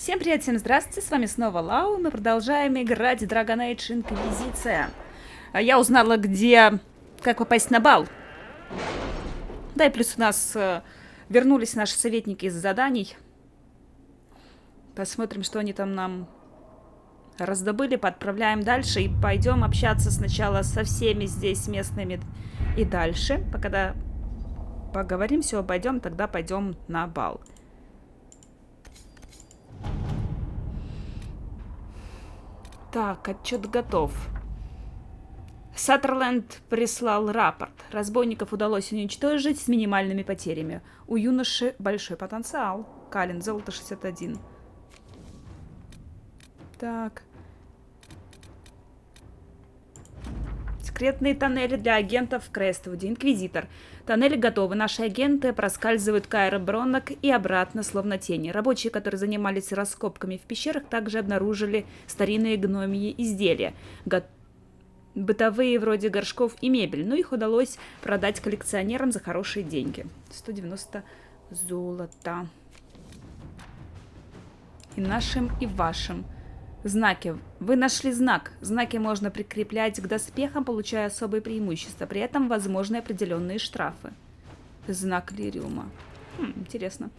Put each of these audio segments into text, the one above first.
Всем привет, всем здравствуйте, с вами снова Лау, мы продолжаем играть Dragon Age Inquisition. Я узнала, как попасть на бал. Да, и плюс у нас вернулись наши советники из заданий. Посмотрим, что они там нам раздобыли, подправляем дальше и пойдем общаться сначала со всеми здесь местными и дальше. Пока поговорим, все обойдем, тогда пойдем на бал. Так, отчет готов. Саттерленд прислал рапорт. Разбойников удалось уничтожить с минимальными потерями. У юноши большой потенциал. Калин, золото 61. Так. Секретные тоннели для агентов в Крестовуде. Инквизитор. Тоннели готовы. Наши агенты проскальзывают к аэробронок и обратно, словно тени. Рабочие, которые занимались раскопками в пещерах, также обнаружили старинные гномьи изделия. Бытовые, вроде горшков и мебель. Но их удалось продать коллекционерам за хорошие деньги. 190 золота. И нашим, и вашим. Знаки. Вы нашли знак. Знаки можно прикреплять к доспехам, получая особые преимущества. При этом возможны определенные штрафы. Знак Лириума. Интересно.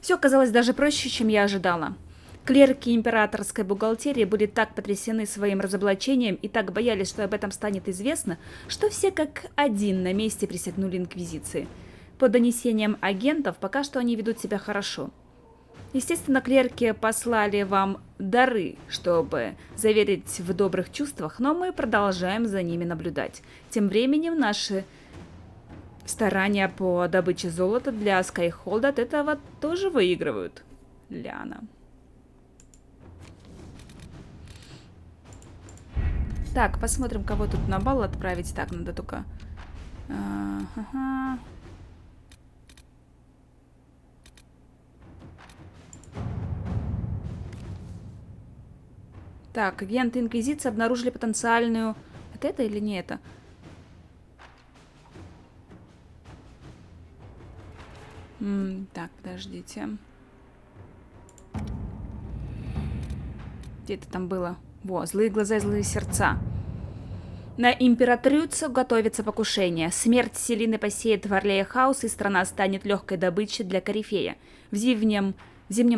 Все оказалось даже проще, чем я ожидала. Клерки императорской бухгалтерии были так потрясены своим разоблачением и так боялись, что об этом станет известно, что все как один на месте присягнули инквизиции. По донесениям агентов, пока что они ведут себя хорошо. Естественно, клерки послали вам дары, чтобы заверить в добрых чувствах, но мы продолжаем за ними наблюдать. Тем временем наши старания по добыче золота для Скайхолда от этого тоже выигрывают. Ляна. Так, посмотрим, кого тут на бал отправить. Так, надо только... Ага. Так, агенты Инквизиции обнаружили потенциальную... Это или не это? Так, подождите. Где это там было? Во, злые глаза и злые сердца. На императрицу готовится покушение. Смерть Селины посеет в Орлее хаос, и страна станет легкой добычей для корифея. В зимнем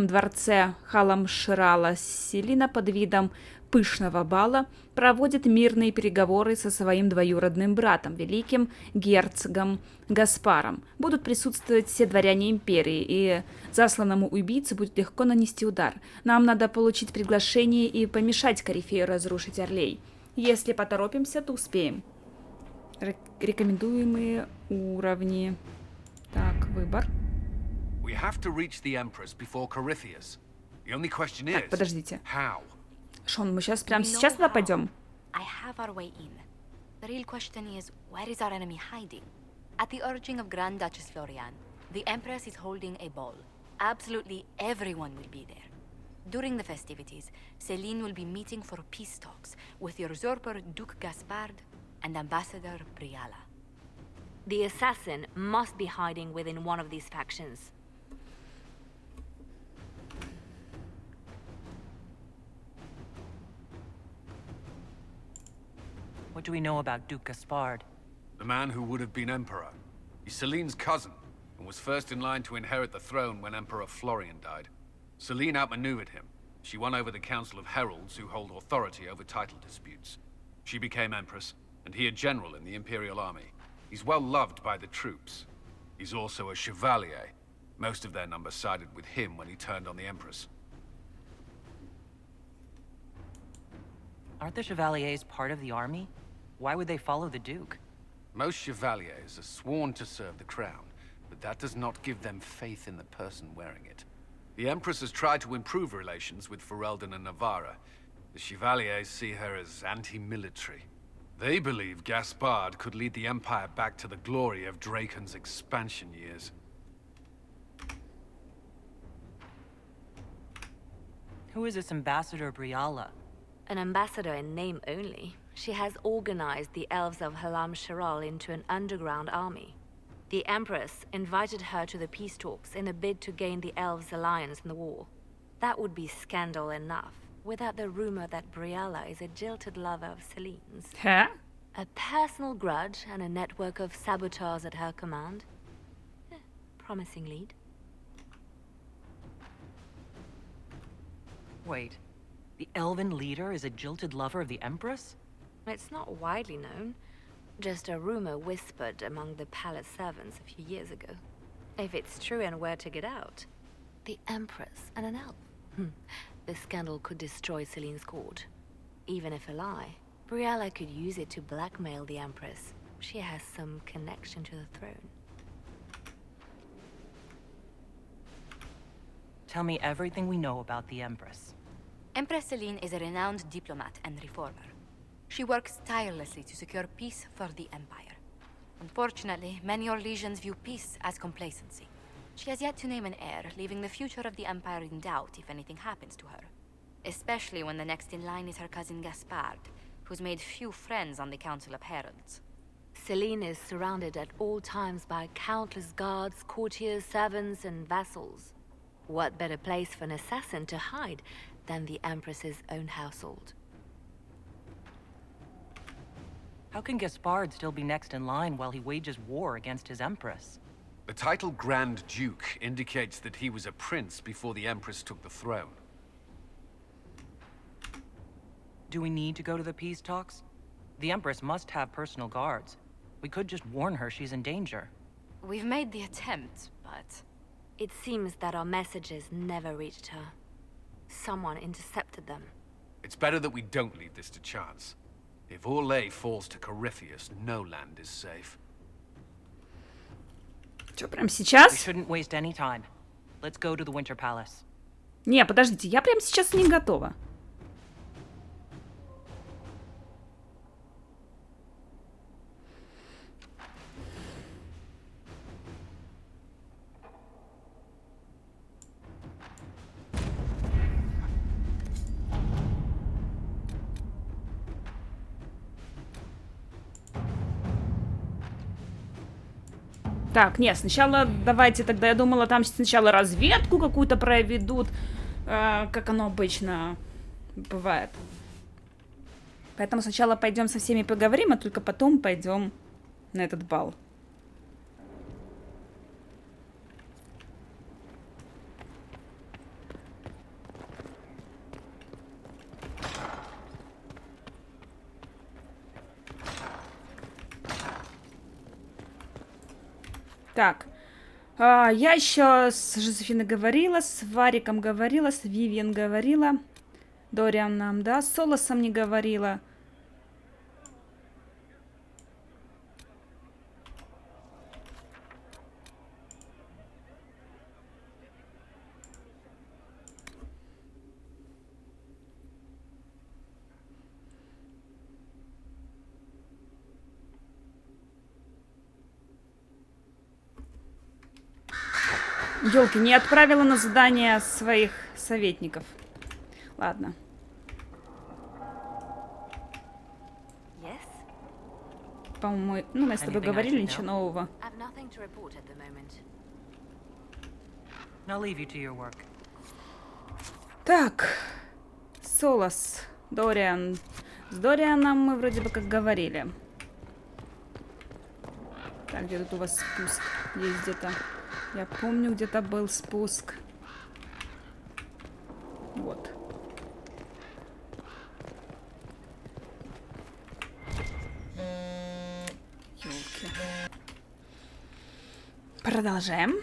дворце Халамширала Селина под видом пышного бала проводит мирные переговоры со своим двоюродным братом, великим герцогом Гаспаром. Будут присутствовать все дворяне империи, и засланному убийце будет легко нанести удар. Нам надо получить приглашение и помешать корифею разрушить Орлей. Если поторопимся, то успеем. Рекомендуемые уровни. Так, выбор. Так, подождите. Шон, мы сейчас прямо сейчас туда пойдем? The real question is, where is our enemy hiding? At the urging of Grand Duchess Florian, the Empress is holding a ball. Absolutely everyone will be there. During the festivities, Céline will be meeting for peace talks with the usurper Duke Gaspard and Ambassador Briala. The assassin must be hiding within one of these factions. What do we know about Duke Gaspard? The man who would have been Emperor. He's Celine's cousin, and was first in line to inherit the throne when Emperor Florian died. Celine outmaneuvered him. She won over the Council of Heralds, who hold authority over title disputes. She became Empress, and he a general in the Imperial Army. He's well loved by the troops. He's also a Chevalier. Most of their number sided with him when he turned on the Empress. Aren't the Chevaliers part of the army? Why would they follow the Duke? Most Chevaliers are sworn to serve the crown, but that does not give them faith in the person wearing it. The Empress has tried to improve relations with Ferelden and Navarra. The Chevaliers see her as anti-military. They believe Gaspard could lead the Empire back to the glory of Draken's expansion years. Who is this Ambassador Briala? An ambassador in name only. She has organized the elves of Halam Shiral into an underground army. The Empress invited her to the peace talks in a bid to gain the elves' alliance in the war. That would be scandal enough, without the rumor that Briella is a jilted lover of Celine's. Huh? A personal grudge and a network of saboteurs at her command. Promising lead. Wait, the elven leader is a jilted lover of the Empress? It's not widely known. Just a rumor whispered among the palace servants a few years ago. If it's true and were to get out, the Empress and an elf. The scandal could destroy Celine's court. Even if a lie, Briella could use it to blackmail the Empress. She has some connection to the throne. Tell me everything we know about the Empress. Empress Celine is a renowned diplomat and reformer. She works tirelessly to secure peace for the Empire. Unfortunately, many Orlesians view peace as complacency. She has yet to name an heir, leaving the future of the Empire in doubt if anything happens to her. Especially when the next in line is her cousin Gaspard, who's made few friends on the Council of Heralds. Celine is surrounded at all times by countless guards, courtiers, servants, and vassals. What better place for an assassin to hide than the Empress's own household? How can Gaspard still be next in line while he wages war against his Empress? The title Grand Duke indicates that he was a prince before the Empress took the throne. Do we need to go to the peace talks? The Empress must have personal guards. We could just warn her she's in danger. We've made the attempt, but... It seems that our messages never reached her. Someone intercepted them. It's better that we don't leave this to chance. If Orlais falls to Corypheus, no land is safe. Что, прям We сейчас? shouldn't waste any time. Let's go to the Winter Palace. Не, подождите, я прям сейчас не готова. Так, нет, сначала давайте тогда, я думала, там сначала разведку какую-то проведут, как оно обычно бывает. Поэтому сначала пойдем со всеми поговорим, а только потом пойдем на этот бал. Так, я еще с Жозефиной говорила, с Вариком говорила, с Вивиан говорила, Дорианом, да, с Солосом не говорила. Ёлки, не отправила на задание своих советников. Ладно. Yes? По-моему, ну, мы с тобой Anything I говорили, should ничего know? нового. I've nothing to report at the moment. I'll leave you to your work. Так, Солос, Дориан. С Дорианом мы вроде бы как говорили. Так, где тут у вас спуск? Есть где-то. Я помню, где-то был спуск. Вот. Ёлки. Продолжаем.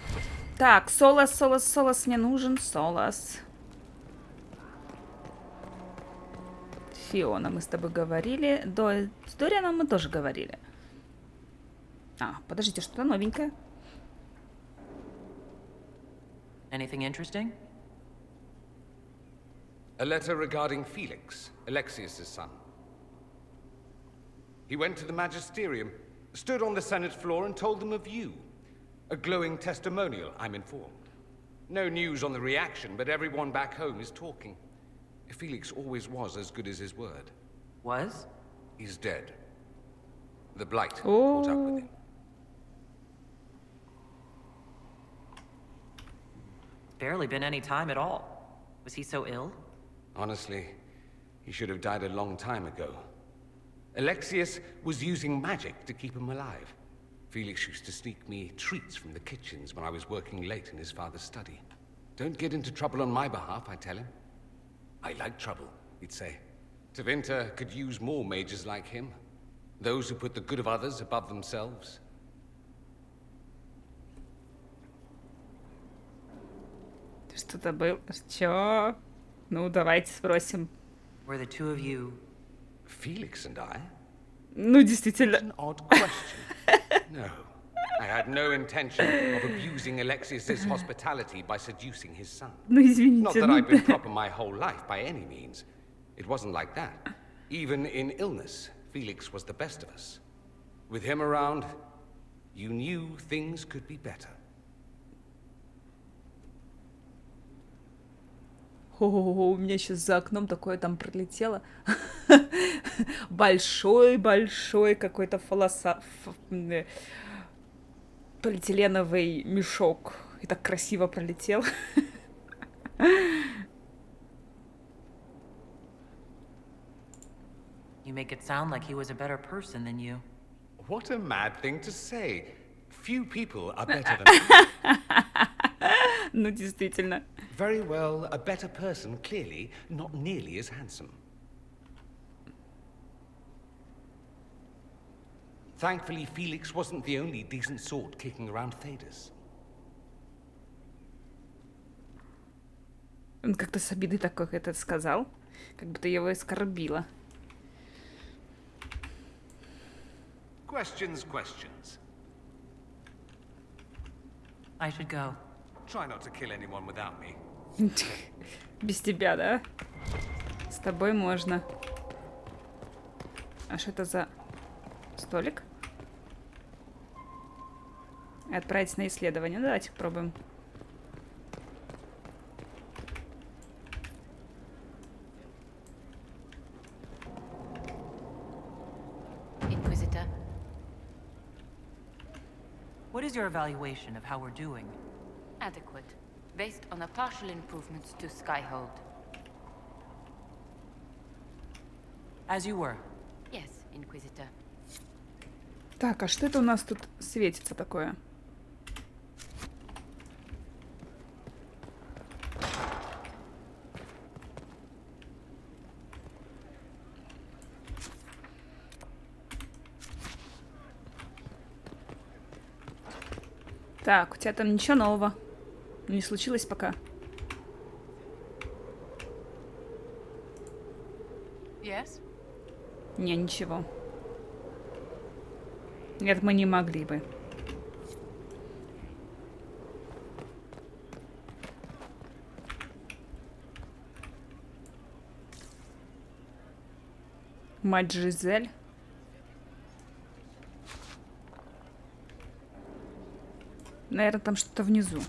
Так, Солос, Солос, Солос мне нужен. Солос. Фиона, мы с тобой говорили. С Дорианом мы тоже говорили. А, подождите, что-то новенькое. Anything interesting? A letter regarding Felix, Alexius' son. He went to the magisterium, stood on the Senate floor and told them of you. A glowing testimonial, I'm informed. No news on the reaction, but everyone back home is talking. Felix always was as good as his word. Was? He's dead. The blight Oh. caught up with him. Barely been any time at all. Was he so ill? Honestly, he should have died a long time ago. Alexius was using magic to keep him alive. Felix used to sneak me treats from the kitchens when I was working late in his father's study. Don't get into trouble on my behalf, I tell him. I like trouble, he'd say. Tevinter could use more mages like him. Those who put the good of others above themselves. Что-то было. Чё? Ну, давайте спросим. Were the two of you... Felix and I? Ну, действительно. An odd question. No. I had no intention of abusing Alexius's hospitality by seducing his son. Ну, Not извините. that Ну, I've been proper my whole life by any means. It wasn't like that. Even in illness, Felix was the best of us. With him around, you knew things could be better. О, у меня сейчас за окном такое там пролетело. Большой-большой какой-то полиэтиленовый мешок. И так красиво пролетел. You make it sound like he was a better person than you. What a mad thing to say. Few people are better than Ну, действительно. Very well, a better person, clearly, not nearly as handsome. Thankfully, Felix wasn't the only decent sort kicking around Thedas. Он как-то с обидой такой это сказал. Как будто его оскорбило. Questions. I should go. Try not to kill anyone without me. Без тебя, да? С тобой можно. А что это за столик? Отправить на исследование. Ну, давайте попробуем. Inquisitor. What is your evaluation of how we're doing? Adequate. Based on the partial improvements to Skyhold. As you were. Yes, Inquisitor. Так, а что это у нас тут светится такое? Так, у тебя там ничего нового не случилось пока? Yes? Не, ничего. Нет, мы не могли бы. Мать Жизель. Наверное, там что-то внизу.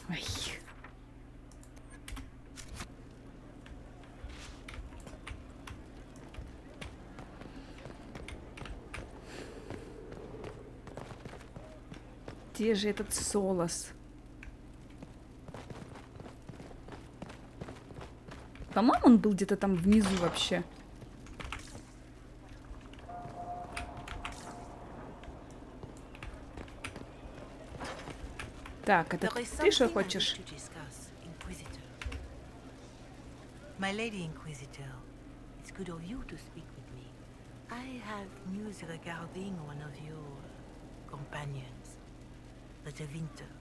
Ой. Где же этот Солос? По-моему, он был где-то там внизу вообще. Так, это ты что хочешь? My Lady Inquisitor, it's good of you to speak with me. I have news regarding one of your companions, the Tevinter.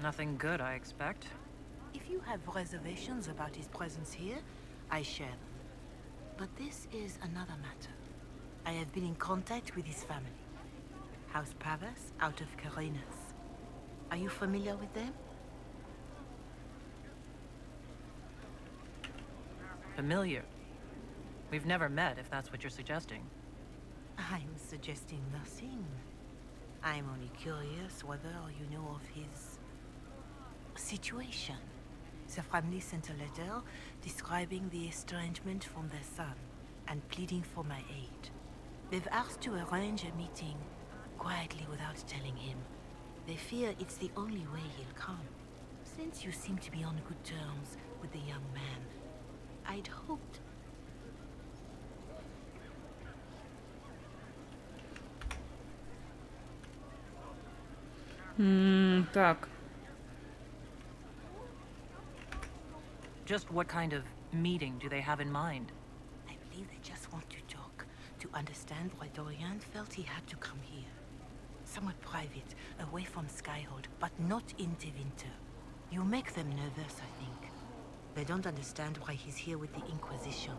Nothing good, I expect. If you have reservations about his presence here, I share them. But this is another matter. I have been in contact with his family. House Pavas, out of Carenas. Are you familiar with them? Familiar. We've never met, if that's what you're suggesting. I'm suggesting nothing. I'm only curious whether you know of his situation. The family sent a letter describing the estrangement from their son and pleading for my aid. They've asked to arrange a meeting quietly without telling him. They fear it's the only way he'll come. Since you seem to be on good terms with the young man, I'd hoped... Так. Just what kind of meeting do they have in mind? I believe they just want to talk, to understand why Dorian felt he had to come here. Somewhat private, away from Skyhold, but not in Winter. You make them nervous, I think. They don't understand why he's here with the Inquisition.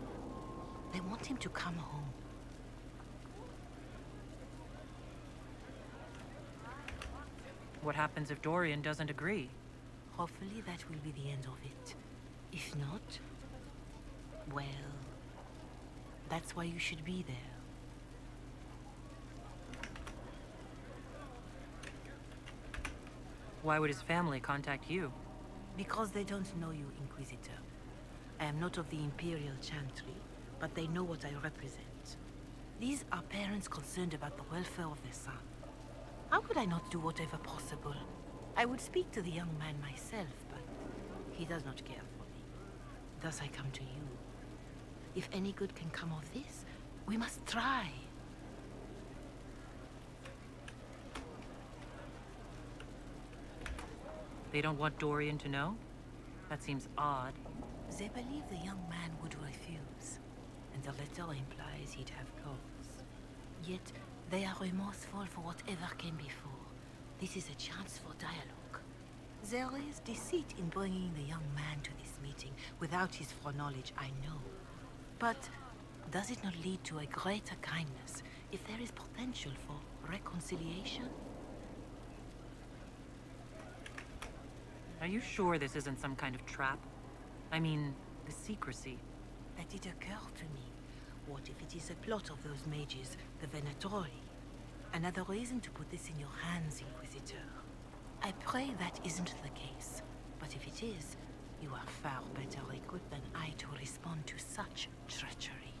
They want him to come home. What happens if Dorian doesn't agree? Hopefully that will be the end of it. If not, well, that's why you should be there. Why would his family contact you? Because they don't know you, Inquisitor. I am not of the Imperial Chantry, but they know what I represent. These are parents concerned about the welfare of their son. How could I not do whatever possible? I would speak to the young man myself, but he does not care for me. Thus I come to you. If any good can come of this, we must try. They don't want Dorian to know? That seems odd. They believe the young man would refuse, and the letter implies he'd have cause. Yet, they are remorseful for whatever came before. This is a chance for dialogue. There is deceit in bringing the young man to this meeting without his foreknowledge, I know. But does it not lead to a greater kindness if there is potential for reconciliation? Are you sure this isn't some kind of trap? I mean, the secrecy. That did occur to me. What if it is a plot of those mages, the Venatori? Another reason to put this in your hands, Inquisitor. I pray that isn't the case. But if it is, you are far better equipped than I to respond to such treachery.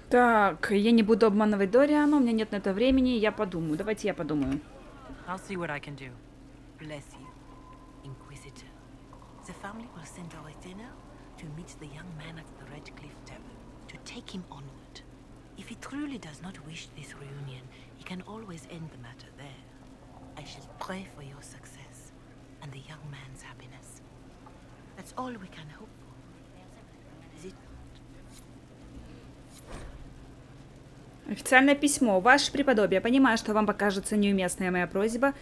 Так, я не буду обманывать Дориана, у меня нет на это времени, я подумаю. Давайте я подумаю. I'll see what I can do. Bless you, Inquisitor. The family will send a retainer to meet the young man at the Red Cliff Tavern, to take him onward. If he truly does not wish this reunion, he can always end the matter there. I shall pray for your success and the young man's happiness. That's all we can hope for. Is it not? Официальное письмо. Ваше преподобие, понимаю, что вам покажется неуместная моя просьба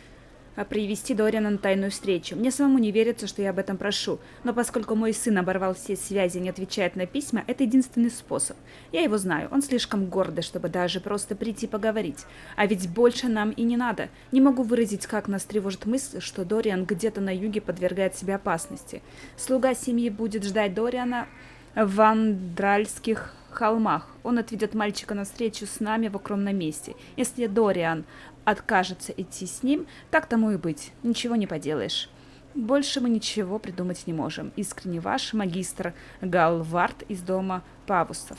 привести Дориана на тайную встречу. Мне самому не верится, что я об этом прошу, но поскольку мой сын оборвал все связи и не отвечает на письма, это единственный способ. Я его знаю, он слишком гордый, чтобы даже просто прийти поговорить. А ведь больше нам и не надо. Не могу выразить, как нас тревожит мысль, что Дориан где-то на юге подвергает себе опасности. Слуга семьи будет ждать Дориана в Андральских холмах. Он отведет мальчика на встречу с нами в укромном месте. Если Дориан откажется идти с ним, так тому и быть. Ничего не поделаешь. Больше мы ничего придумать не можем. Искренне ваш магистр Галвард из дома Павусов.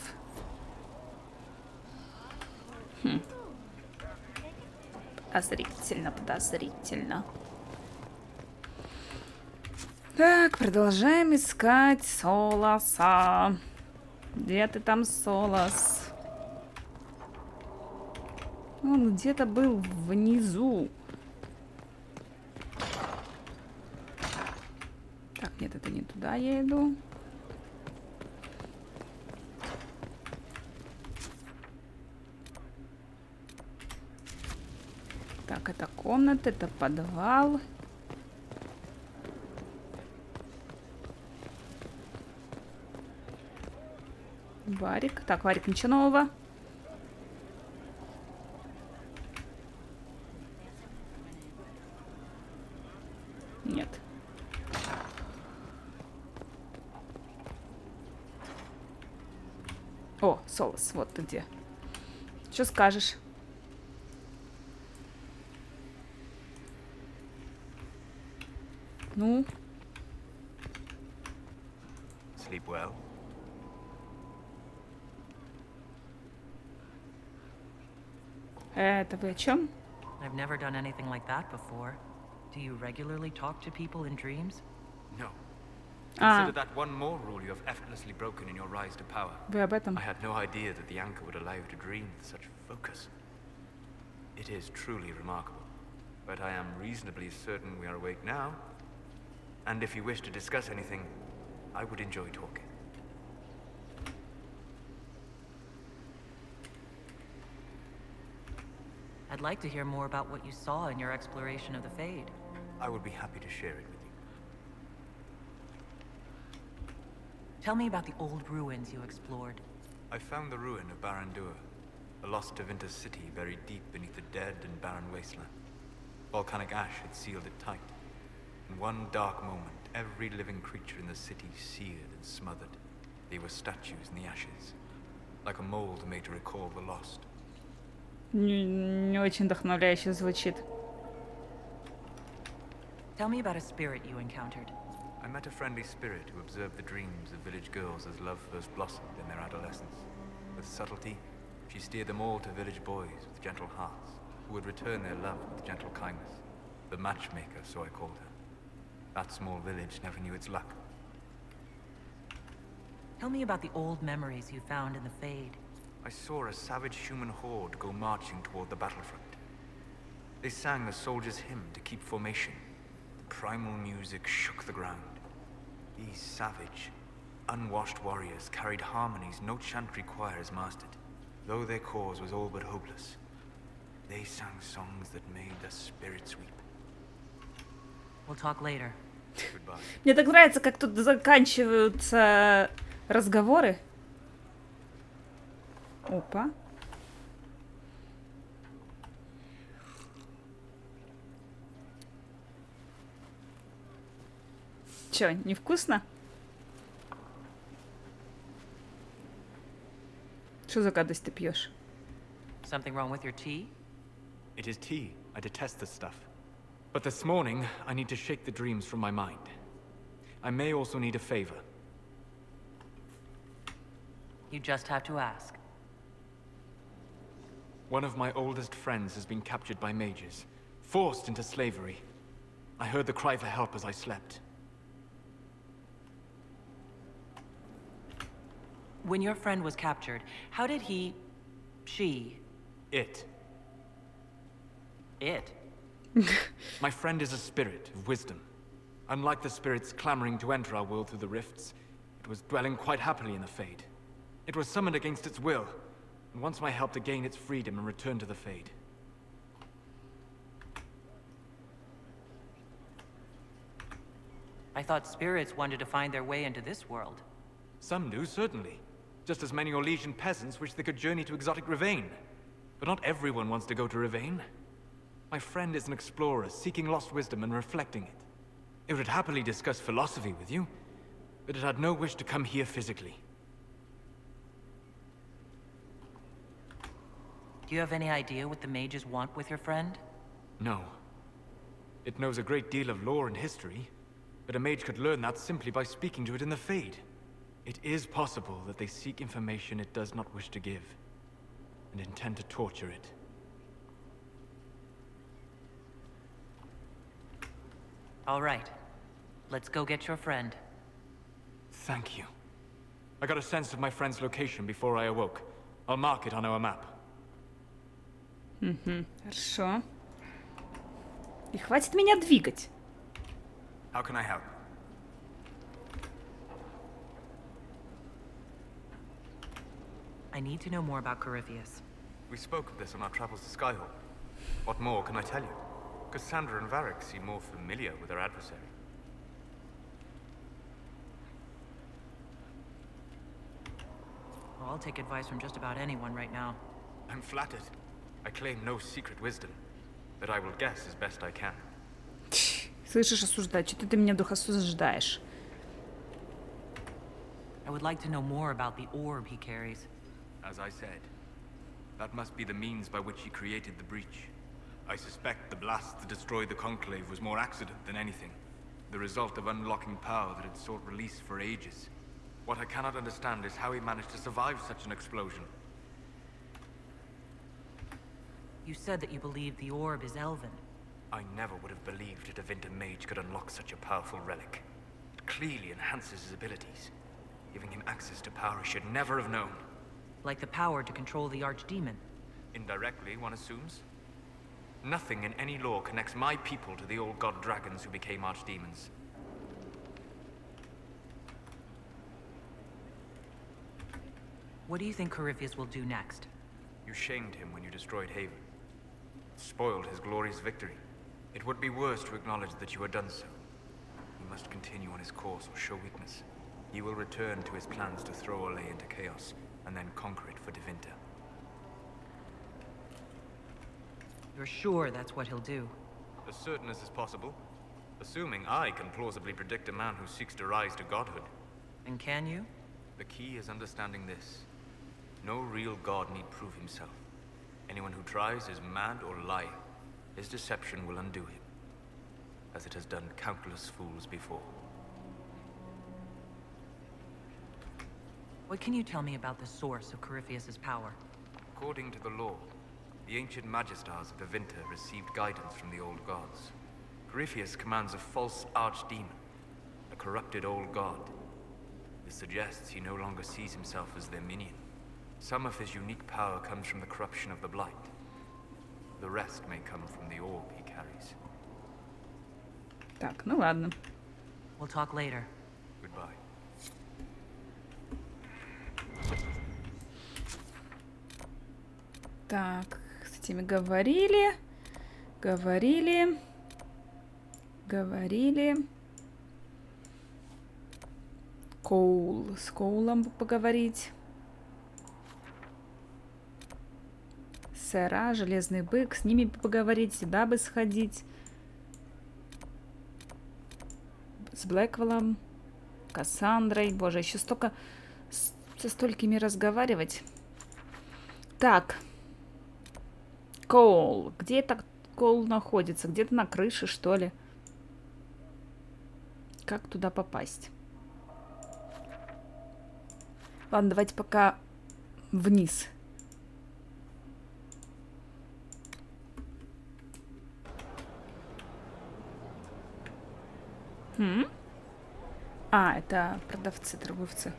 Подозрительно, подозрительно. Так, продолжаем искать Солоса. Где ты там, Солос? Он где-то был внизу. Так, нет, это не туда я иду. Так, это комната, это подвал. Варик. Так, Варик, ничего нового. Нет. О, Солос, вот ты где. Что скажешь? Ну? Sleep well? Это вы о чем? I've never done anything like that before. Do you regularly talk to people in dreams? No. А, Consider that one more rule you have effortlessly broken in your rise to power. вы об этом? I had no idea that the anchor would allow you to dream with such focus. It is truly remarkable. But I am reasonably certain we are awake now. And if you wish to discuss anything, I would enjoy talking. I'd like to hear more about what you saw in your exploration of the Fade. I would be happy to share it with you. Tell me about the old ruins you explored. I found the ruin of Barandur, a lost Tevinter city buried deep beneath a dead and barren wasteland. Volcanic ash had sealed it tight. In one dark moment, every living creature in the city seared and smothered. They were statues in the ashes, like a mold made to recall the lost. Не очень вдохновляюще звучит. Tell me about a spirit you encountered. I met a friendly spirit who observed the dreams of village girls as love first blossomed in their adolescence. With subtlety, she steered them all to village boys with gentle hearts, who would return their love with gentle kindness. The matchmaker, so I called her. That small village never knew its luck. Tell me about the old memories you found in the Fade. I saw a savage human horde go marching toward the battlefront. They sang the soldiers' hymn to keep formation. The primal music shook the ground. These savage, unwashed warriors carried harmonies no chantry choirs mastered. Though their cause was all but hopeless, they sang songs that made the spirits weep. We'll talk later. Goodbye. Мне так нравится, как тут заканчиваются разговоры. Опа. Чё, невкусно? Что за гадость ты пьешь? Something wrong with your tea? It is tea. I detest this stuff. But this morning, I need to shake the dreams from my mind. I may also need a favor. You just have to ask. One of my oldest friends has been captured by mages, forced into slavery. I heard the cry for help as I slept. When your friend was captured, how did she... It. It? My friend is a spirit of wisdom. Unlike the spirits clamoring to enter our world through the rifts, it was dwelling quite happily in the Fade. It was summoned against its will, and wants my help to gain its freedom and return to the Fade. I thought spirits wanted to find their way into this world. Some do, certainly. Just as many Orlesian peasants wish they could journey to exotic Rivain. But not everyone wants to go to Rivain. My friend is an explorer, seeking lost wisdom and reflecting it. It would happily discuss philosophy with you, but it had no wish to come here physically. Do you have any idea what the mages want with your friend? No. It knows a great deal of lore and history, but a mage could learn that simply by speaking to it in the Fade. It is possible that they seek information it does not wish to give, and intend to torture it. All right. Let's go get your friend. Thank you. I got a sense of my friend's location before I awoke. I'll mark it on our map. Хорошо. И хватит меня двигать. How can I help? I need to know more about Corypheus. We spoke of this on our travels to Skyhawk. What more can I tell you? Cassandra and Varric seem more familiar with their adversary. Well, I'll take advice from just about anyone right now. I'm flattered. I claim no secret wisdom, but I will guess as best I can. Слышишь, осуждать? Что ты меня вдруг осуждаешь? I would like to know more about the orb he carries. As I said, that must be the means by which he created the breach. I suspect the blast that destroyed the Conclave was more accident than anything. The result of unlocking power that had sought release for ages. What I cannot understand is how he managed to survive such an explosion. You said that you believe the orb is elven. I never would have believed a Devinter mage could unlock such a powerful relic. It clearly enhances his abilities, giving him access to power he should never have known. Like the power to control the archdemon. Indirectly, one assumes. Nothing in any law connects my people to the old god dragons who became archdemons. What do you think Corypheus will do next? You shamed him when you destroyed Haven. Spoiled his glorious victory. It would be worse to acknowledge that you had done so. He must continue on his course or show weakness. He will return to his plans to throw Olay into chaos, and then conquer it for Devinter. You're sure that's what he'll do? As certain as is possible. Assuming I can plausibly predict a man who seeks to rise to godhood. And can you? The key is understanding this. No real god need prove himself. Anyone who tries is mad or liar. His deception will undo him, as it has done countless fools before. What can you tell me about the source of Corypheus's power? According to the law, the ancient Magistars of Devinter received guidance from the old gods. Corypheus commands a false archdemon, a corrupted old god. This suggests he no longer sees himself as their minion. Some of his unique power comes from the corruption of the blight. The rest may come from the orb he carries. Так, ну ладно. We'll talk later. Goodbye. Так, с этими говорили. Коул. С Коулом поговорить. Сэра, Железный бык. С ними поговорить, сюда бы сходить. С Блэквеллом. Кассандрой. Боже, еще столько... Со столькими разговаривать. Так. Коул. Где это Коул находится? Где-то на крыше, что ли? Как туда попасть? Ладно, давайте пока вниз. А, это продавцы, торговцы.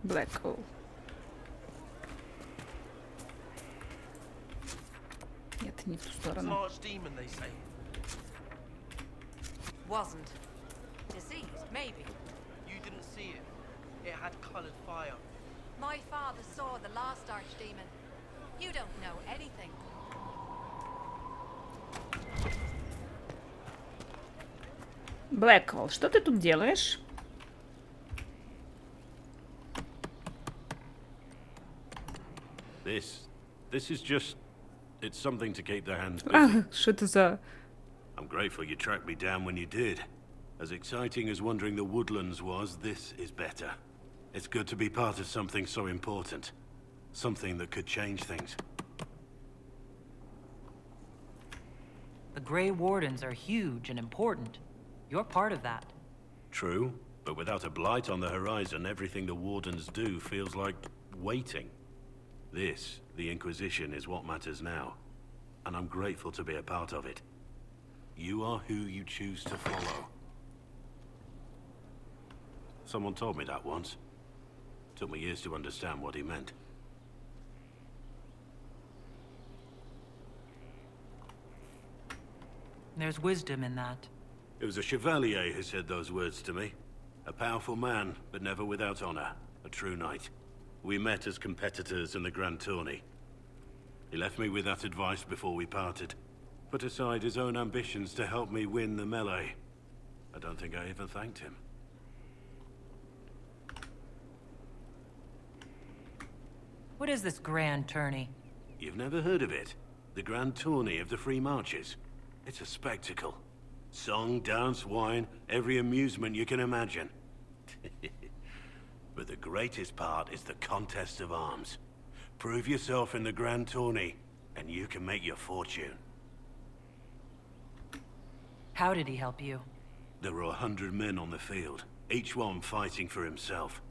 Black Hole. Нет, не в ту сторону. Wasn't. Diseased, maybe. You didn't see it. It had colored fire. My father saw the last archdemon. You don't know anything. Блэквелл, что ты тут делаешь? This is just... It's something to keep their hands busy. А, что это за... I'm grateful you tracked me down when you did. As exciting as wandering the woodlands was, this is better. It's good to be part of something so important. Something that could change things. The Grey Wardens are huge and important. You're part of that. True, but without a blight on the horizon, everything the Wardens do feels like waiting. This, the Inquisition, is what matters now. And I'm grateful to be a part of it. You are who you choose to follow. Someone told me that once. Took me years to understand what he meant. There's wisdom in that. It was a chevalier who said those words to me. A powerful man, but never without honor. A true knight. We met as competitors in the Grand Tourney. He left me with that advice before we parted. Put aside his own ambitions to help me win the melee. I don't think I even thanked him. What is this grand tourney? You've never heard of it? The Grand Tourney of the Free Marches. It's a spectacle. Song, dance, wine, every amusement you can imagine. But the greatest part is the contest of arms. Prove yourself in the Grand Tourney, and you can make your fortune. How did he help you? There were 100 men on the field, each one fighting for himself.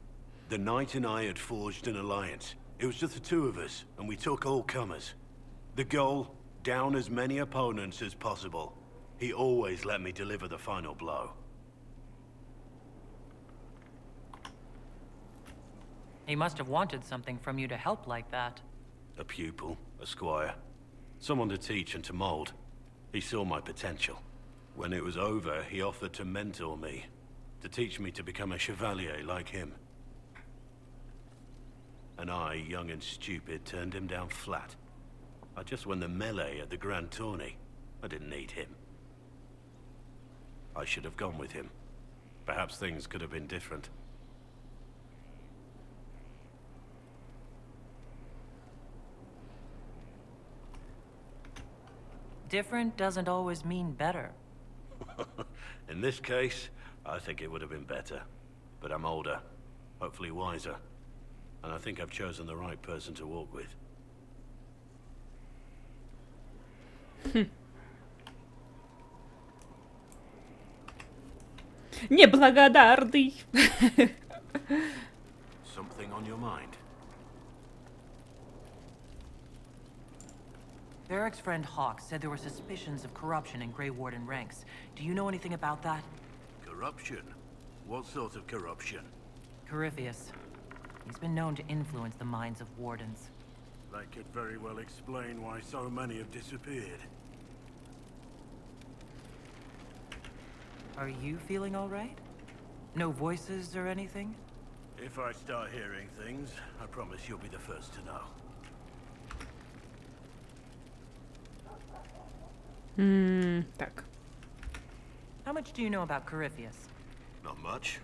The knight and I had forged an alliance. It was just the two of us, and we took all comers. The goal, down as many opponents as possible. He always let me deliver the final blow. He must have wanted something from you to help like that. A pupil, a squire. Someone to teach and to mold. He saw my potential. When it was over, he offered to mentor me. To teach me to become a chevalier like him. And I, young and stupid, turned him down flat. I just won the melee at the Grand Tourney. I didn't need him. I should have gone with him. Perhaps things could have been different. Different doesn't always mean better. In this case, I think it would have been better. But I'm older, hopefully wiser. And I think I've chosen the right person to walk with. Неблагодарный. Something on your mind? Varric's friend Hawk said there were suspicions of corruption in Grey Warden ranks. Do you know anything about that? Corruption? What sort of corruption? Corypheus. He's been known to influence the minds of wardens. That could very well explain why so many have disappeared. Are you feeling all right? No voices or anything? If I start hearing things, I promise you'll be the first to know. Так. How much do you know about Corypheus? Not much.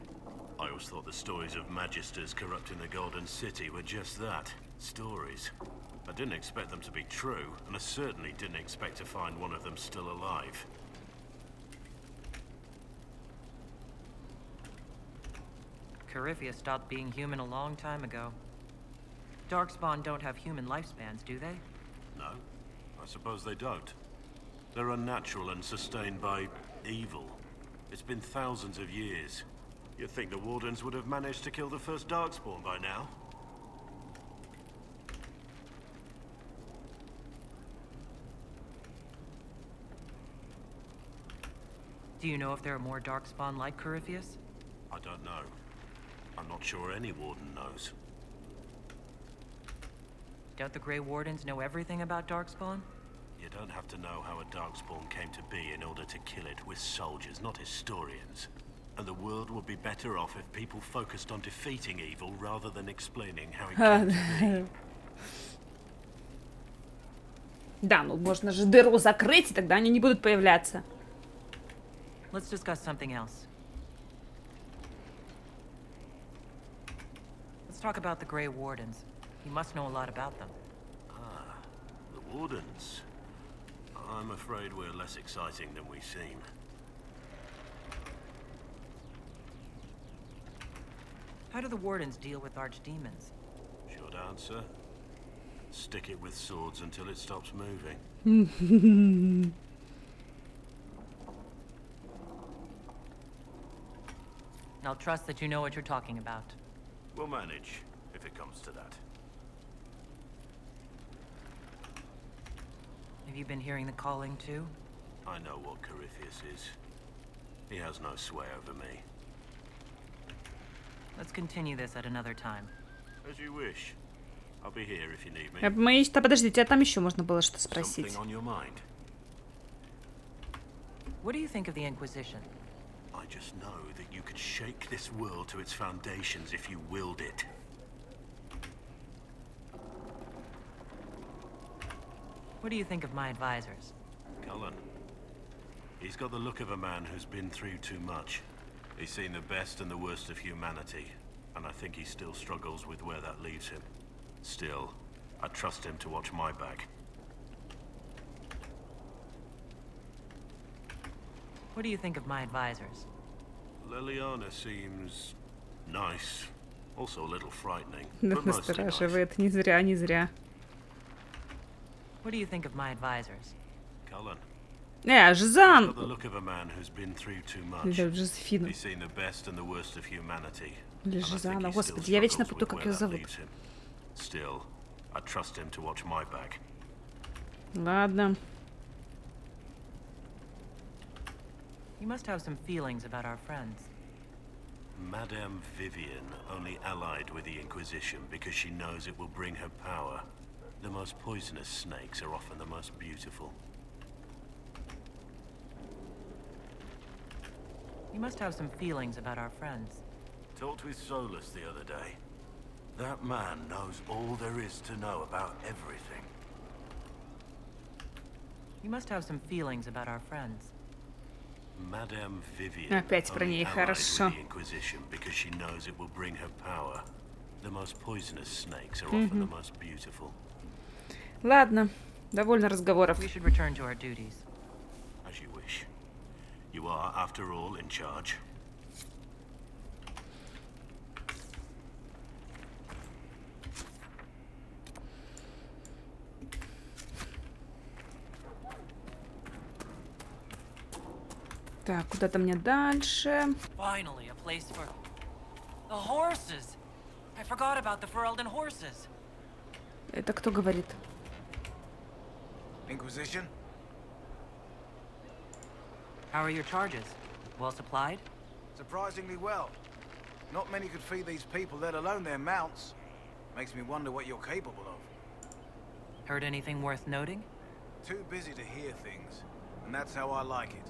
I always thought the stories of magisters corrupting the Golden City were just that. Stories. I didn't expect them to be true, and I certainly didn't expect to find one of them still alive. Corypheus stopped being human a long time ago. Darkspawn don't have human lifespans, do they? No, I suppose they don't. They're unnatural and sustained by evil. It's been thousands of years. You'd think the Wardens would have managed to kill the first Darkspawn by now. Do you know if there are more Darkspawn like Corypheus? I don't know. I'm not sure any Warden knows. Don't the Grey Wardens know everything about Darkspawn? You don't have to know how a Darkspawn came to be in order to kill it. We're soldiers, not historians. And the world would be better off if people focused on defeating evil rather than explaining how it came to be. Да, ну можно же дыру закрыть, и тогда они не будут появляться. Let's discuss something else. Let's talk about the Grey Wardens. You must know a lot about them. Ah, the Wardens. I'm afraid we're less exciting than we seem. How do the Wardens deal with archdemons? Short answer. Stick it with swords until it stops moving. I'll trust that you know what you're talking about. We'll manage, if it comes to that. Have you been hearing the calling too? I know what Corypheus is. He has no sway over me. Let's continue this at another time. As you wish. I'll be here if you need me. Мы... Подождите, а там еще можно было что спросить. Something on your mind? What do you think of the Inquisition? I just know that you could shake this world to its foundations if you willed it. What do you think of my advisors? Cullen. He's got the look of a man who's been through too much. He's seen the best and the worst of humanity, and I think he still struggles with where that leaves him. Still, I trust him to watch my back. What do you think of my advisors? Liliana seems nice, also a little frightening, but mostly nice. Настораживает, не зря, не зря. What do you think of my advisors? Cullen. Жизан! The look of a man who's been through too much. Или Жозефина. He's seen the best and the worst of humanity. Или Жизана. Господи, я вечно путаю, как ее зовут. Still, I trust him to watch my back. Ладно. You must have some feelings about our friends. Madame Vivian only allied with the Inquisition because she knows it will bring her power. The most poisonous snakes are often the most beautiful. You must have some feelings about our friends. Talked with Solus the other day. That man knows all there is to know about everything. You must have some feelings about our friends. Madame Vivian Опять про only ней, allied хорошо. with the Inquisition because she knows it will bring her power. The most poisonous snakes are often the most beautiful. Ладно, довольно разговоров. We should return to our duties. As you wish. You are, after all, in charge. Так, куда-то мне дальше. Finally, a place for the horses. I forgot about the Ferelden horses. Это кто говорит? Inquisition? How are your charges? Well supplied? Surprisingly well. Not many could feed these people, let alone their mounts. Makes me wonder what you're capable of. Heard anything worth noting? Too busy to hear things, and that's how I like it.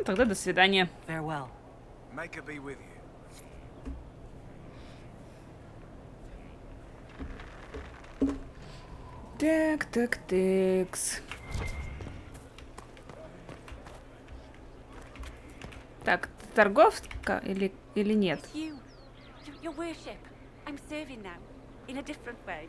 Тогда до свидания. Farewell. Make her be with you. Так, так, такс. Так, торговка или нет? It's you. Your worship. I'm serving now. In a different way.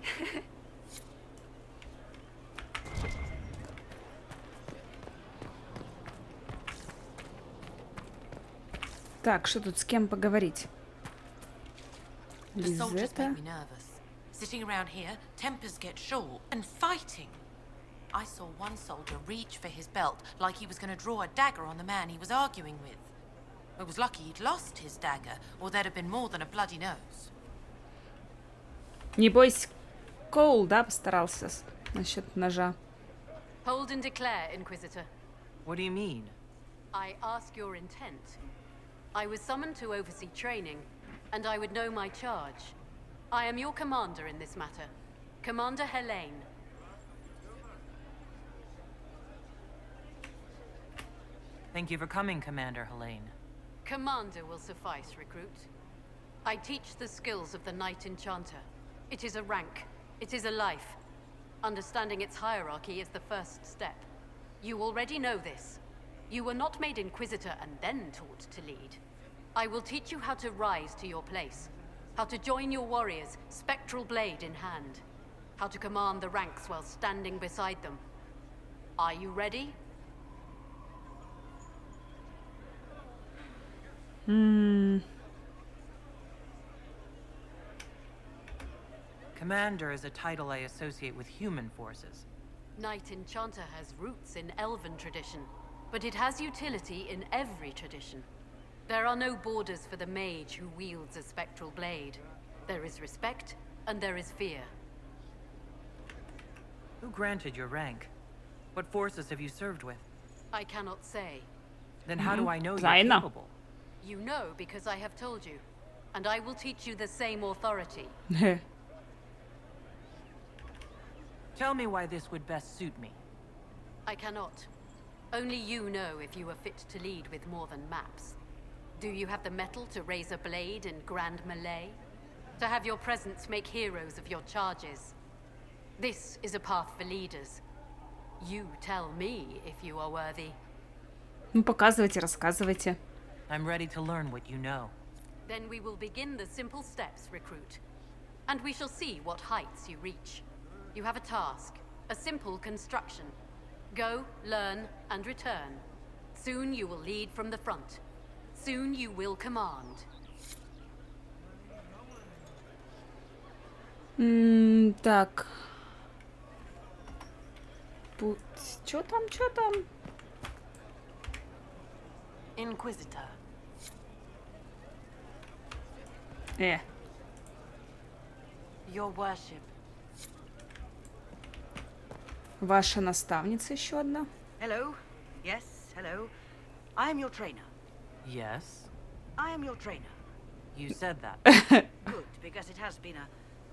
Так, что тут с кем поговорить? The soldiers Лизетта. make me nervous. Sitting around here, tempers get short, and fighting. I saw one soldier reach for his belt like he was going to draw a dagger on the man he was arguing with. I was lucky he'd lost his dagger, or there'd have been more than a bloody nose. Небось, Коул, да, постарался насчет ножа. Hold and declare, Inquisitor. What do you mean? I ask your intent. I was summoned to oversee training, and I would know my charge. I am your commander in this matter, Commander Helene. Thank you for coming, Commander Helene. Commander will suffice, recruit. I teach the skills of the Knight Enchanter. It is a rank. It is a life. Understanding its hierarchy is the first step. You already know this. You were not made Inquisitor and then taught to lead. I will teach you how to rise to your place. How to join your warriors, spectral blade in hand. How to command the ranks while standing beside them. Are you ready? Commander is a title I associate with human forces. Knight Enchanter has roots in Elven tradition, but it has utility in every tradition. There are no borders for the mage who wields a spectral blade. There is respect, and there is fear. Who granted your rank? What forces have you served with? I cannot say. Then how do I know you're Тайна. capable? You know because I have told you, and I will teach you the same authority. Tell me why this would best suit me. I cannot. Only you know if you are fit to lead with more than maps. Do you have the mettle to raise a blade in grand melee? To have your presence make heroes of your charges? This is a path for leaders. You tell me if you are worthy. Ну, показывайте, рассказывайте. I'm ready to learn what you know. Then we will begin the simple steps, recruit. And we shall see what heights you reach. You have a task, a simple construction. Go, learn, and return. Soon you will lead from the front. Soon you will command. Так. Чё там, чё там? Inquisitor. Э. Your worship. Ваша наставница еще одна. Hello. Yes, hello. I am your trainer. Yes? I am your trainer. You said that. Good, because it has been a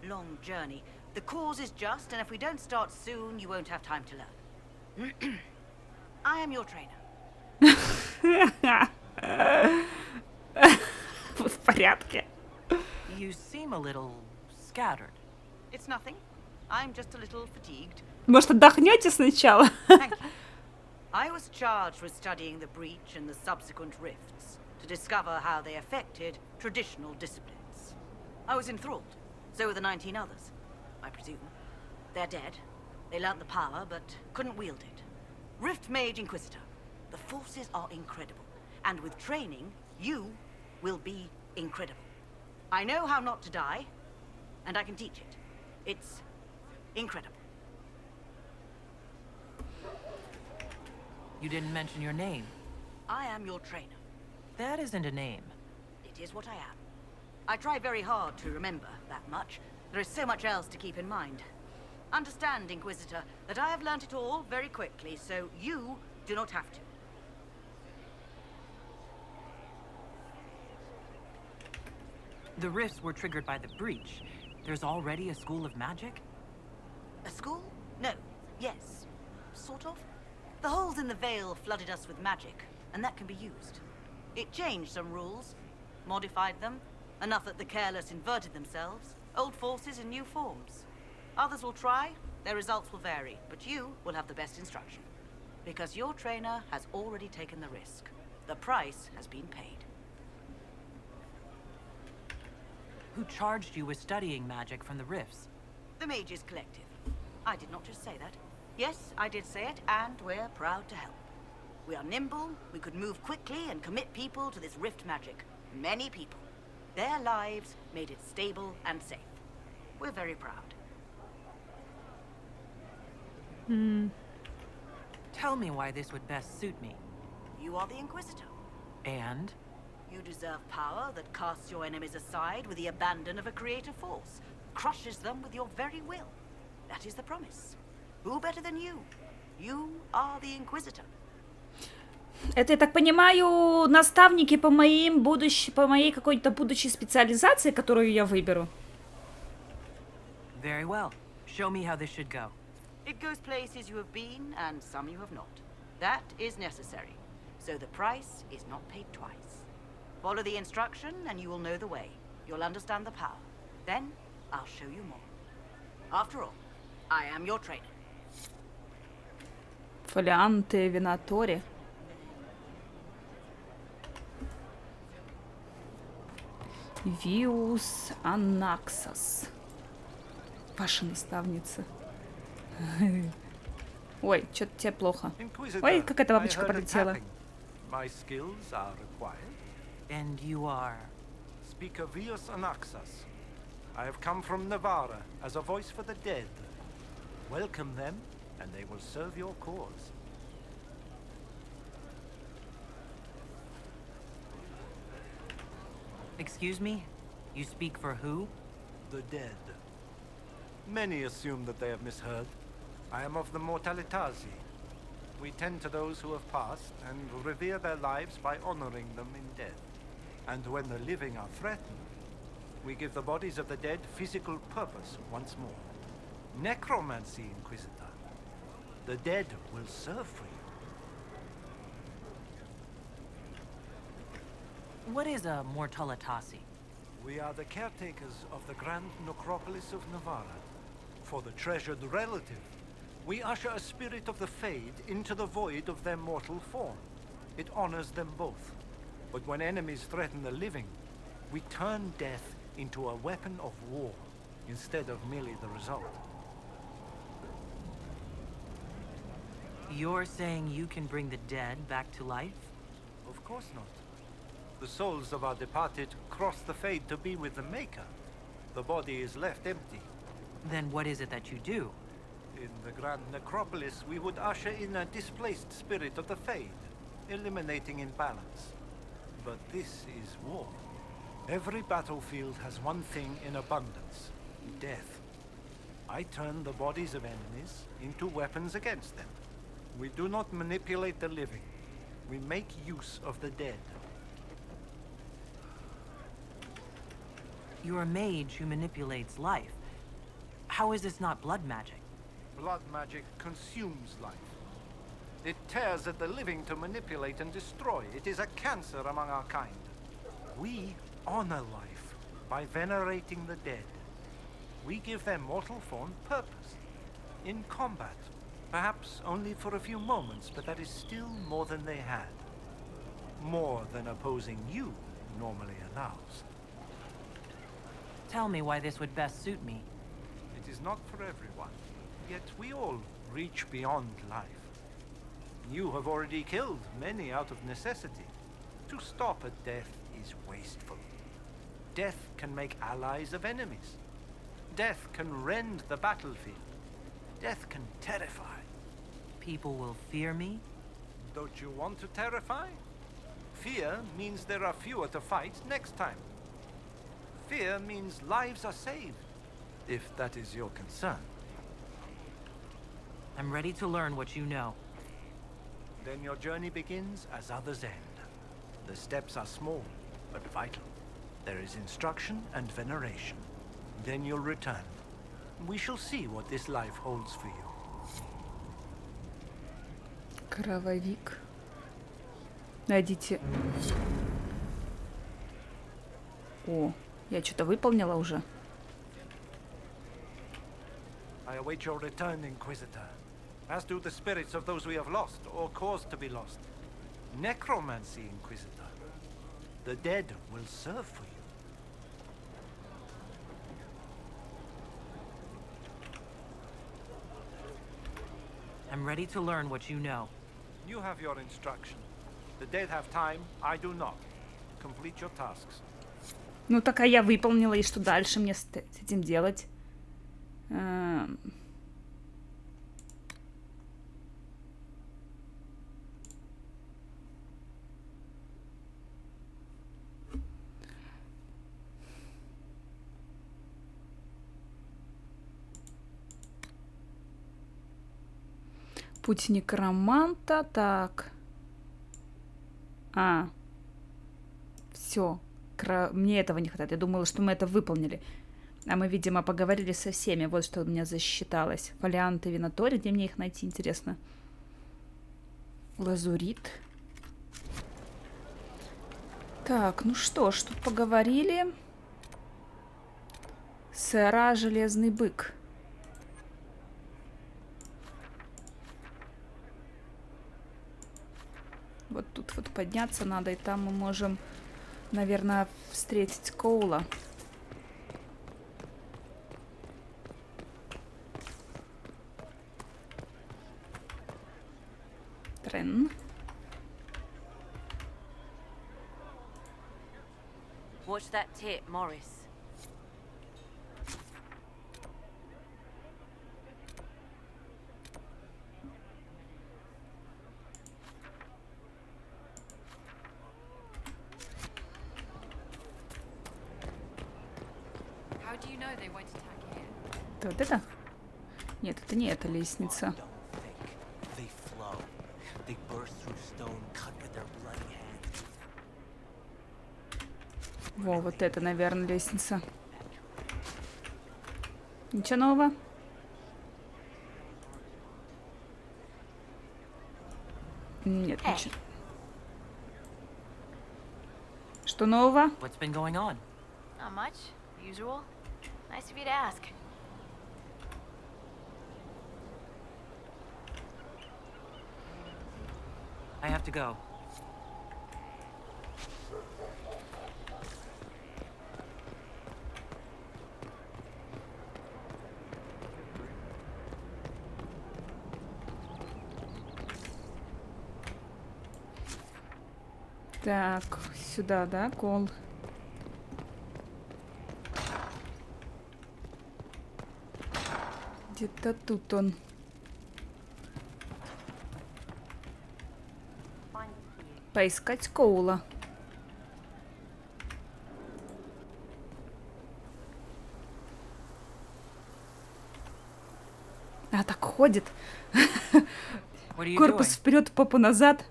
long journey. The cause is just, and if we don't start soon, you won't have time to learn. I am your trainer. В порядке. You seem a little scattered. It's nothing. I'm just a little fatigued. Может, отдохнете сначала? Thank you. I was charged with studying the breach and the subsequent rifts to discover how they affected traditional disciplines. I was enthralled. So were the 19 others, I presume. They're dead. They learnt the power, but couldn't wield it. Rift Mage Inquisitor. The forces are incredible. And with training, you will be incredible. I know how not to die, and I can teach it. It's incredible. You didn't mention your name. I am your trainer. That isn't a name. It is what I am. I try very hard to remember that much. There is so much else to keep in mind. Understand, Inquisitor, that I have learnt it all very quickly, so you do not have to. The rifts were triggered by the breach. There's already a school of magic? A school? No. Yes. Sort of. The holes in the veil flooded us with magic, and that can be used. It changed some rules, modified them, enough that the careless inverted themselves, old forces in new forms. Others will try, their results will vary, but you will have the best instruction. Because your trainer has already taken the risk. The price has been paid. Who charged you with studying magic from the rifts? The Mages Collective. I did not just say that. Yes, I did say it, and we're proud to help. We are nimble, we could move quickly and commit people to this rift magic. Many people. Their lives made it stable and safe. We're very proud. Tell me why this would best suit me. You are the Inquisitor. And? You deserve power that casts your enemies aside with the abandon of a creative force, crushes them with your very will. That is the promise. Who better than you? You are the Inquisitor. Это, я так понимаю, наставники по моей какой-то будущей специализации, которую я выберу. Very well. Show me how this should go. It goes places you have been and some you have not. That is necessary. So the price is not paid twice. Follow the instruction and you will know the way. You'll understand the power. Then I'll show you more. After all, I am your trainer. Фолианты, винатори. Виус Анаксос. Ваша наставница. Ой, что-то тебе плохо. Ой, какая-то бабочка пролетела. My skills are required. And you are? Speaker Vius Anaxas. I have come from Navarra as a voice for the dead. Welcome them, and they will serve your cause. Excuse me? You speak for who? The dead. Many assume that they have misheard. I am of the Mortalitasi. We tend to those who have passed and revere their lives by honoring them in death. And when the living are threatened, we give the bodies of the dead physical purpose once more. Necromancy, Inquisitor. The dead will serve for you. What is a Mortalitasi? We are the caretakers of the grand necropolis of Navarra. For the treasured relative, we usher a spirit of the Fade into the void of their mortal form. It honors them both. But when enemies threaten the living, we turn death into a weapon of war, instead of merely the result. You're saying you can bring the dead back to life? Of course not. The souls of our departed cross the Fade to be with the Maker. The body is left empty. Then what is it that you do? In the Grand Necropolis, we would usher in a displaced spirit of the Fade, eliminating imbalance. But this is war. Every battlefield has one thing in abundance: death. I turn the bodies of enemies into weapons against them. We do not manipulate the living. We make use of the dead. You're a mage who manipulates life. How is this not blood magic? Blood magic consumes life. It tears at the living to manipulate and destroy. It is a cancer among our kind. We honor life by venerating the dead. We give their mortal form purpose. In combat, perhaps only for a few moments, but that is still more than they had. More than opposing you normally allows. Tell me why this would best suit me. It is not for everyone, yet we all reach beyond life. You have already killed many out of necessity. To stop at death is wasteful. Death can make allies of enemies. Death can rend the battlefield. Death can terrify. People will fear me? Don't you want to terrify? Fear means there are fewer to fight next time. Fear means lives are saved, if that is your concern. I'm ready to learn what you know. Then your journey begins as others end. The steps are small, but vital. There is instruction and veneration. Then you'll return. We shall see what this life holds for you. Крововик. Найдите. О, я что-то выполнила уже. I await your return, Inquisitor, as do the spirits of those we have lost or caused to be lost. Necromancy, Inquisitor. The dead will serve for you. I'm ready to learn what you know. You have your instruction. The dead have time, I do not. Complete your tasks. Ну так, а я выполнила, и что дальше мне с этим делать? Путь некроманта, так. Все. Мне этого не хватает. Я думала, что мы это выполнили. А мы, видимо, поговорили со всеми. Вот что у меня засчиталось. Фолианты, виноторий. Где мне их найти, интересно? Лазурит. Так, ну что ж, тут поговорили. Сэра Железный бык. Вот тут вот подняться надо, и там мы можем, наверное, встретить Коула. Трен. Watch that tip, Morris. Это вот это? Нет, это не эта лестница. Во, вот это, наверное, лестница. Ничего нового? Нет, ничего. Что нового? What's been going on? Not much. Usual. Nice of you to ask. I have to go. Так, сюда, да, кол. Где-то тут он. Поискать Коула. ходит. What are you Корпус doing? вперед, попу назад.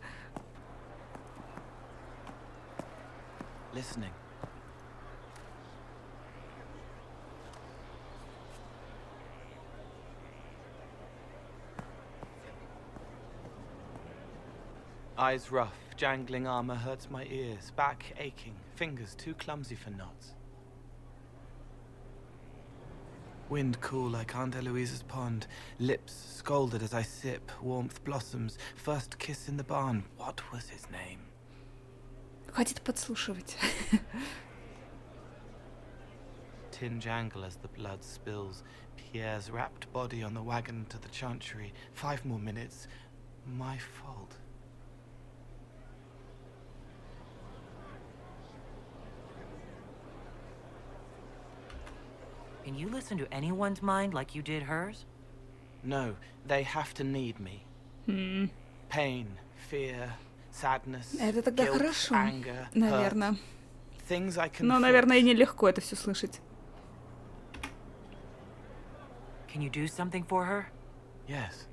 Listening. Eyes rough, jangling armor hurts my ears, back aching, fingers too clumsy for knots. Wind cool like Aunt Eloise's pond, lips scalded as I sip, warmth blossoms, first kiss in the barn. What was his name? Хватит подслушивать. Tin jangle as the blood spills, Pierre's wrapped body on the wagon to the chantry. 5 more minutes. My fault. Can you listen to anyone's mind like you did hers? No, they have to need me. Pain, fear, sadness, Это тогда guilt, хорошо, anger, наверное. hurt. Things I can Но, fix. наверное, и нелегко это все слышать. Can you do something for her? Yes.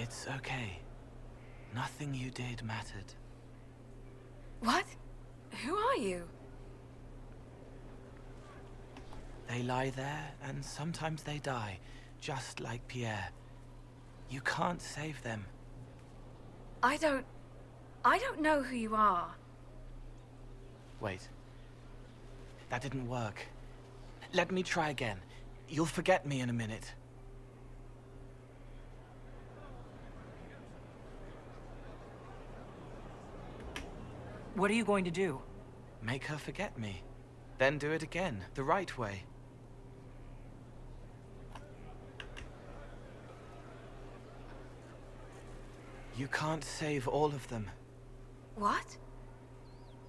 It's okay. Nothing you did mattered. What? Who are you? They lie there, and sometimes they die, just like Pierre. You can't save them. I don't know who you are. Wait. That didn't work. Let me try again. You'll forget me in a minute. What are you going to do? Make her forget me. Then do it again, the right way. You can't save all of them. What?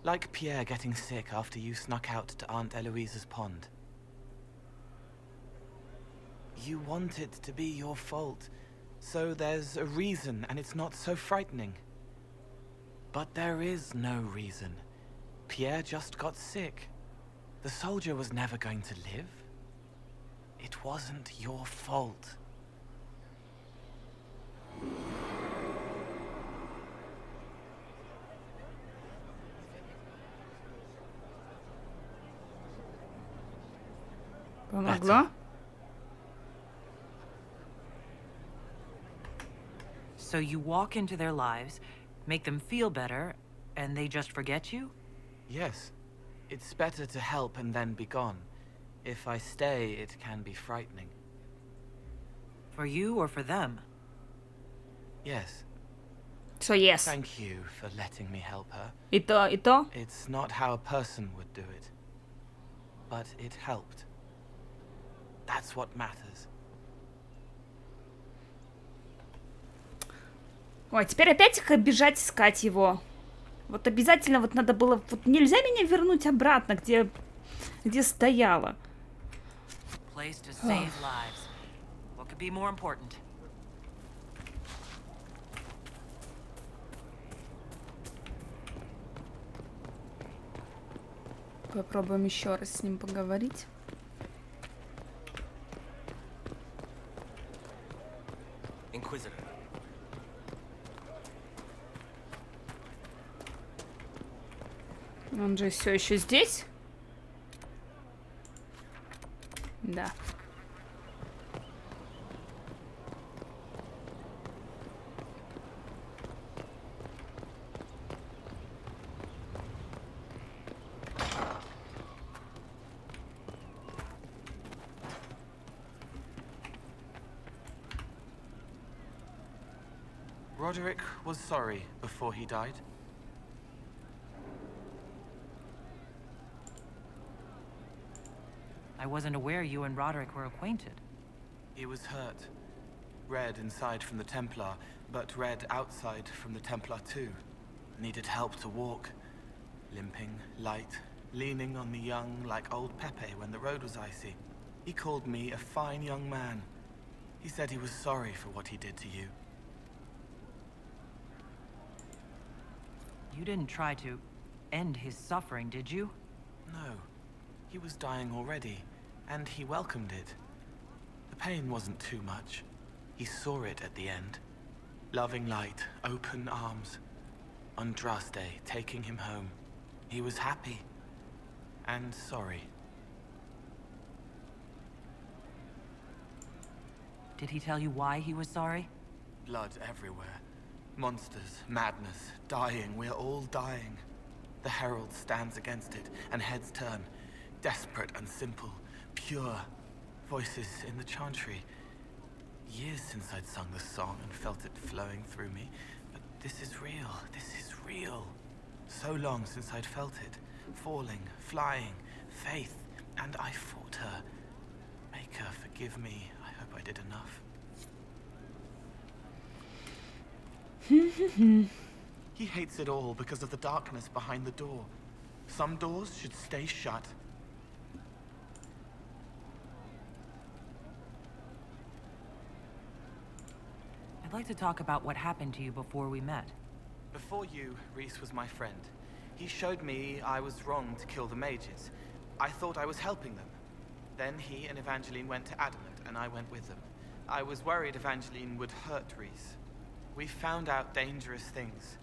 Like Pierre getting sick after you snuck out to Aunt Eloise's pond. You want it to be your fault, so there's a reason and it's not so frightening. But there is no reason. Pierre just got sick. The soldier was never going to live. It wasn't your fault. Помогла? So you walk into their lives, make them feel better, and they just forget you? Yes. It's better to help and then be gone. If I stay, it can be frightening. For you or for them? Yes. So yes. Thank you for letting me help her. И то, и то. It's not how a person would do it. But it helped. That's what matters. Ой, теперь опять их бежать искать его. Вот обязательно вот надо было... Вот нельзя меня вернуть обратно, где стояла. Place to save lives. What could be more important? Попробуем еще раз с ним поговорить. Inquisitor. Он же все еще здесь? Да. Roderick was sorry before he died. I wasn't aware you and Roderick were acquainted. He was hurt. Red inside from the Templar, but red outside from the Templar too. Needed help to walk. Limping, light, leaning on the young like old Pepe when the road was icy. He called me a fine young man. He said he was sorry for what he did to you. You didn't try to end his suffering, did you? No. He was dying already, and he welcomed it. The pain wasn't too much. He saw it at the end. Loving light, open arms. Andraste taking him home. He was happy. And sorry. Did he tell you why he was sorry? Blood everywhere. Monsters, madness, dying. We're all dying. The Herald stands against it, and heads turn. Desperate and simple. Pure. Voices in the chantry. Years since I'd sung the song and felt it flowing through me. But this is real. This is real. So long since I'd felt it. Falling, flying, faith. And I fought her. Make her forgive me. I hope I did enough. He hates it all because of the darkness behind the door. Some doors should stay shut. I'd like to talk about what happened to you before we met. Before you, Rhys was my friend. He showed me I was wrong to kill the mages. I thought I was helping them. Then he and Evangeline went to Adamant, and I went with them. I was worried Evangeline would hurt Rhys. We found out dangerous things.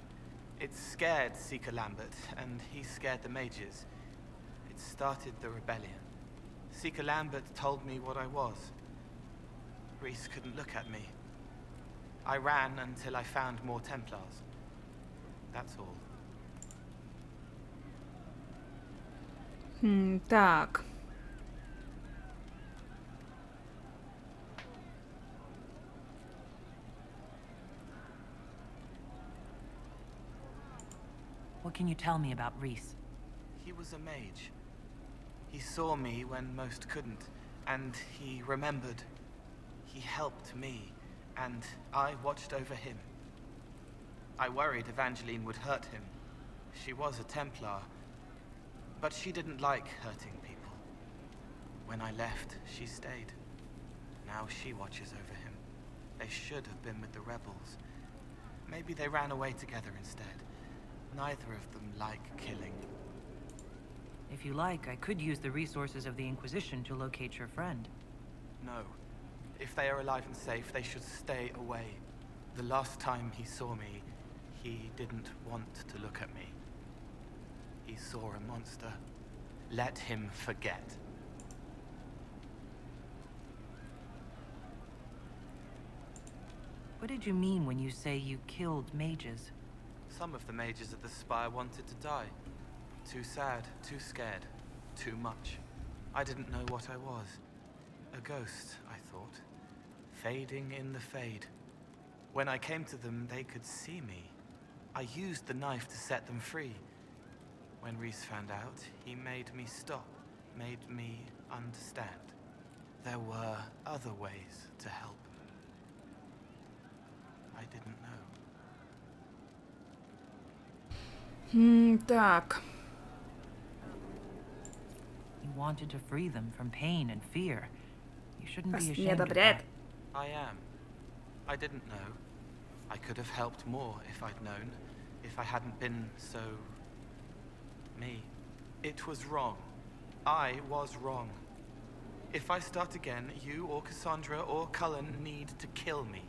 It scared Seeker Lambert, and he scared the mages. It started the rebellion. Seeker Lambert told me what I was. Rhys couldn't look at me. I ran until I found more Templars. That's all. Так. What can you tell me about Rhys? He was a mage. He saw me when most couldn't, and he remembered. He helped me, and I watched over him. I worried Evangeline would hurt him. She was a Templar, but she didn't like hurting people. When I left, she stayed. Now she watches over him. They should have been with the rebels. Maybe they ran away together instead. Neither of them like killing. If you like, I could use the resources of the Inquisition to locate your friend. No. If they are alive and safe, they should stay away. The last time he saw me, he didn't want to look at me. He saw a monster. Let him forget. What did you mean when you say you killed mages? Some of the mages at the Spire wanted to die. Too sad, too scared, too much. I didn't know what I was. A ghost, I thought. Fading in the fade. When I came to them, they could see me. I used the knife to set them free. When Rhys found out, he made me stop, made me understand. There were other ways to help. I didn't know. Так. You wanted to free them from pain and fear. You shouldn't be Вас не ashamed of одобряет. that. I am. I didn't know. I could have helped more if I'd known. If I hadn't been so... me. It was wrong. I was wrong. If I start again, you or Cassandra or Cullen need to kill me.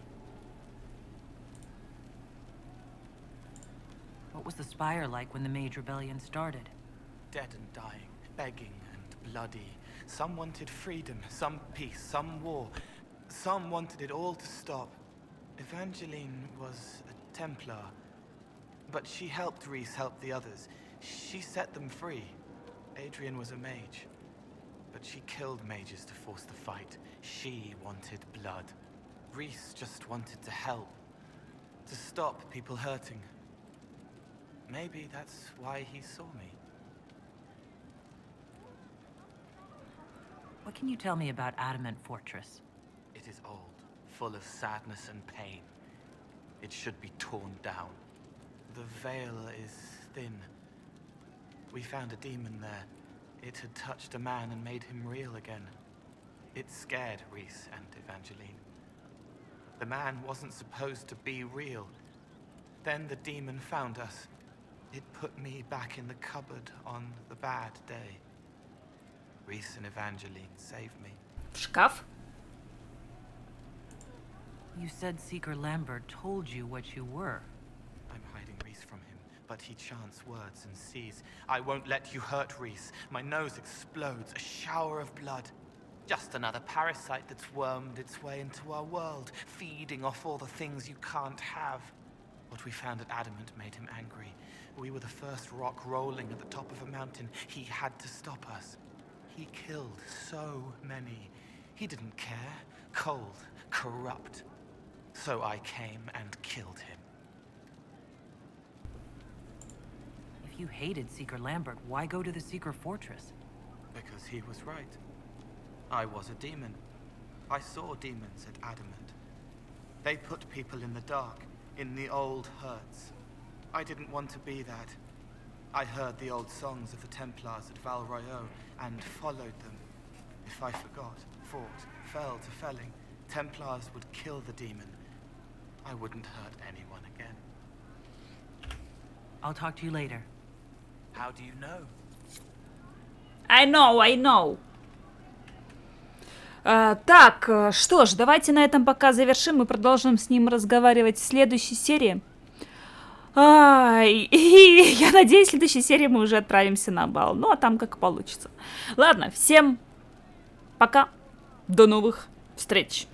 What was the Spire like when the Mage Rebellion started? Dead and dying, begging and bloody. Some wanted freedom, some peace, some war. Some wanted it all to stop. Evangeline was a Templar, but she helped Rhys help the others. She set them free. Adrian was a mage, but she killed mages to force the fight. She wanted blood. Rhys just wanted to help, to stop people hurting. Maybe that's why he saw me. What can you tell me about Adamant Fortress? It is old, full of sadness and pain. It should be torn down. The veil is thin. We found a demon there. It had touched a man and made him real again. It scared Rhys and Evangeline. The man wasn't supposed to be real. Then the demon found us. It put me back in the cupboard on the bad day. Reese and Evangeline saved me. В шкаф? You said Seeker Lambert told you what you were. I'm hiding Reese from him, but he chants words and sees. I won't let you hurt Reese. My nose explodes, a shower of blood. Just another parasite that's wormed its way into our world, feeding off all the things you can't have. What we found at Adamant made him angry. We were the first rock rolling at the top of a mountain. He had to stop us. He killed so many. He didn't care. Cold, corrupt. So I came and killed him. If you hated Seeker Lambert, why go to the Seeker Fortress? Because he was right. I was a demon. I saw demons at Adamant. They put people in the dark, in the old hurts. I didn't want to be that. I heard the old songs of the Templars at Val Royeaux and followed them. If I forgot, fought, fell to felling, Templars would kill the demon. I wouldn't hurt anyone again. I'll talk to you later. How do you know? I know. Так, что ж, давайте на этом пока завершим. Мы продолжим с ним разговаривать в следующей серии. И я надеюсь, в следующей серии мы уже отправимся на бал. Ну, а там как получится. Ладно, всем пока. До новых встреч.